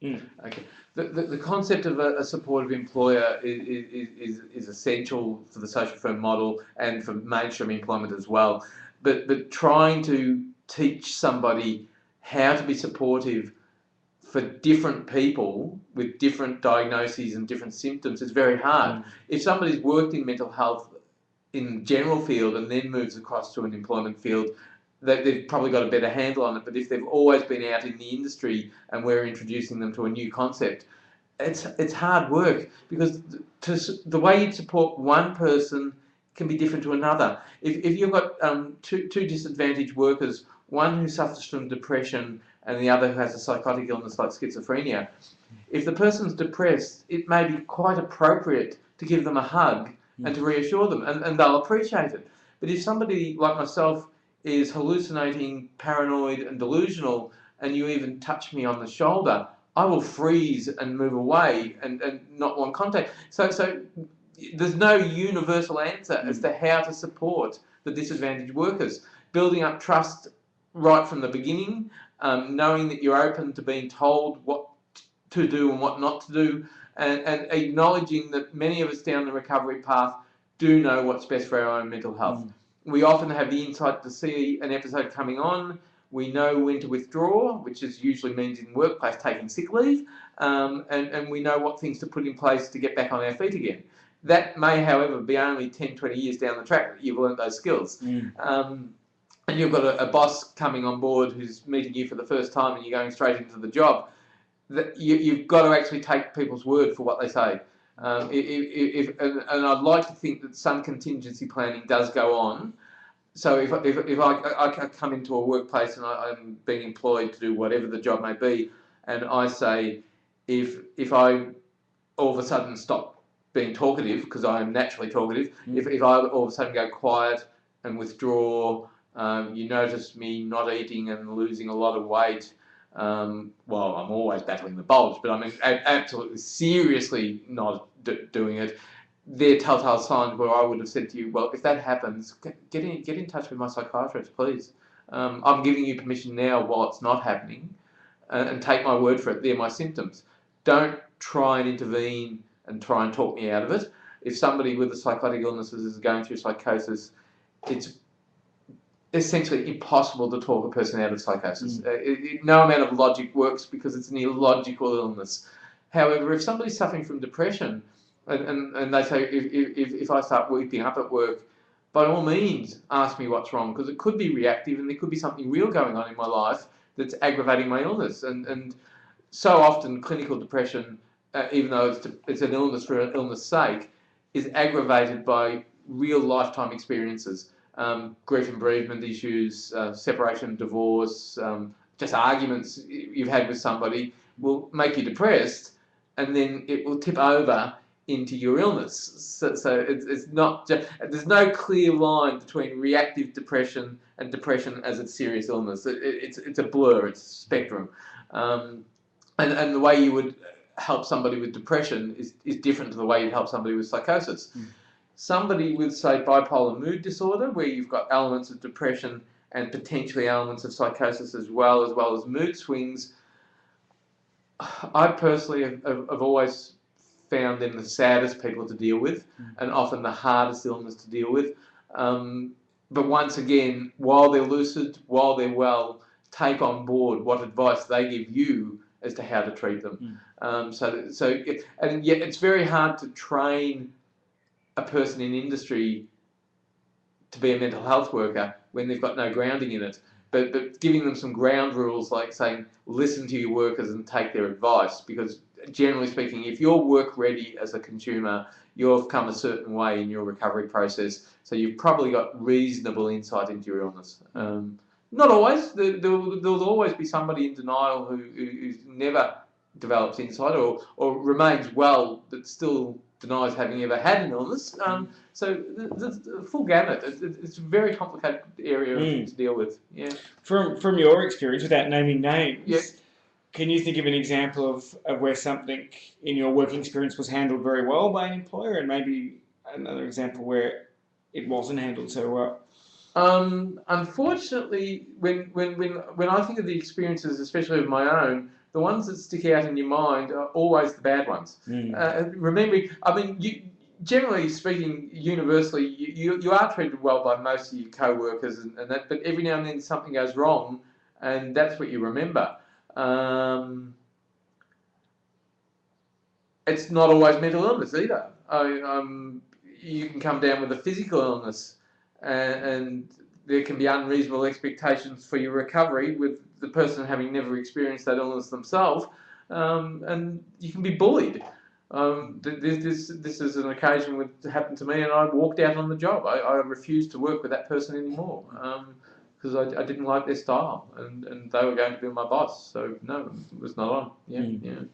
Okay. The concept of a supportive employer is essential for the social firm model and for mainstream employment as well. But trying to teach somebody how to be supportive for different people with different diagnoses and different symptoms is very hard. If somebody's worked in mental health in the general field and then moves across to an employment field, they've probably got a better handle on it. But if they've always been out in the industry and we're introducing them to a new concept, it's hard work, because the way you support one person can be different to another. If you've got two disadvantaged workers, one who suffers from depression and the other who has a psychotic illness like schizophrenia, if the person's depressed, it may be quite appropriate to give them a hug and to reassure them, and they'll appreciate it. But if somebody like myself is hallucinating, paranoid and delusional, and you even touch me on the shoulder, I will freeze and move away and not want contact. So there's no universal answer as to how to support the disadvantaged workers. Building up trust right from the beginning, knowing that you're open to being told what to do and what not to do, and acknowledging that many of us down the recovery path do know what's best for our own mental health. We often have the insight to see an episode coming on. We know when to withdraw, which usually means in the workplace taking sick leave, and we know what things to put in place to get back on our feet again. That may, however, be only 10, 20 years down the track that you've learned those skills. And you've got a boss coming on board who's meeting you for the first time and you're going straight into the job. That you've got to actually take people's word for what they say. And I'd like to think that some contingency planning does go on. So if I come into a workplace and I'm being employed to do whatever the job may be, and I say, if I all of a sudden stop being talkative, because I am naturally talkative, if I all of a sudden go quiet and withdraw, you notice me not eating and losing a lot of weight, well, I'm always battling the bulge, but I mean absolutely seriously not doing it. They're telltale signs where I would have said to you, well, if that happens, get in touch with my psychiatrist, please. I'm giving you permission now while it's not happening, and take my word for it. They're my symptoms. Don't try and intervene and try and talk me out of it. If somebody with a psychotic illness is going through psychosis, it's essentially impossible to talk a person out of psychosis. No amount of logic works because it's an illogical illness. However, if somebody's suffering from depression, and they say, if I start weeping up at work, by all means, ask me what's wrong, because it could be reactive and there could be something real going on in my life that's aggravating my illness. And so often clinical depression, even though it's an illness for an illness' sake, is aggravated by real lifetime experiences. Grief and bereavement issues, separation, divorce, just arguments you've had with somebody will make you depressed, and then it will tip over into your illness. So it's not just, there's no clear line between reactive depression and depression as a serious illness. It's a blur, it's a spectrum. And the way you would help somebody with depression is different to the way you'd help somebody with psychosis. Somebody with, say, bipolar mood disorder, where you've got elements of depression and potentially elements of psychosis as well as mood swings, I personally have always found them the saddest people to deal with, and often the hardest illness to deal with. But once again, while they're lucid, while they're well, take on board what advice they give you as to how to treat them. And yet it's very hard to train a person in industry to be a mental health worker when they've got no grounding in it. But giving them some ground rules, like saying, listen to your workers and take their advice, because generally speaking, if you're work ready as a consumer, you've come a certain way in your recovery process, so you've probably got reasonable insight into your illness. Not always. There'll always be somebody in denial who's never develops insight or remains well but still denies having ever had an illness. So the full gamut. It's a very complicated area to deal with. Yeah. From your experience, without naming names, can you think of an example of where something in your working experience was handled very well by an employer, and maybe another example where it wasn't handled so well? Unfortunately, when I think of the experiences, especially of my own, the ones that stick out in your mind are always the bad ones. Remembering, I mean, generally speaking, universally, you are treated well by most of your co-workers and that, but every now and then something goes wrong, and that's what you remember. It's not always mental illness either. You can come down with a physical illness, and there can be unreasonable expectations for your recovery with the person having never experienced that illness themselves, and you can be bullied. This is an occasion that happened to me, and I walked out on the job. I refused to work with that person anymore because I didn't like their style, and they were going to be my boss. So no, it was not on. Yeah.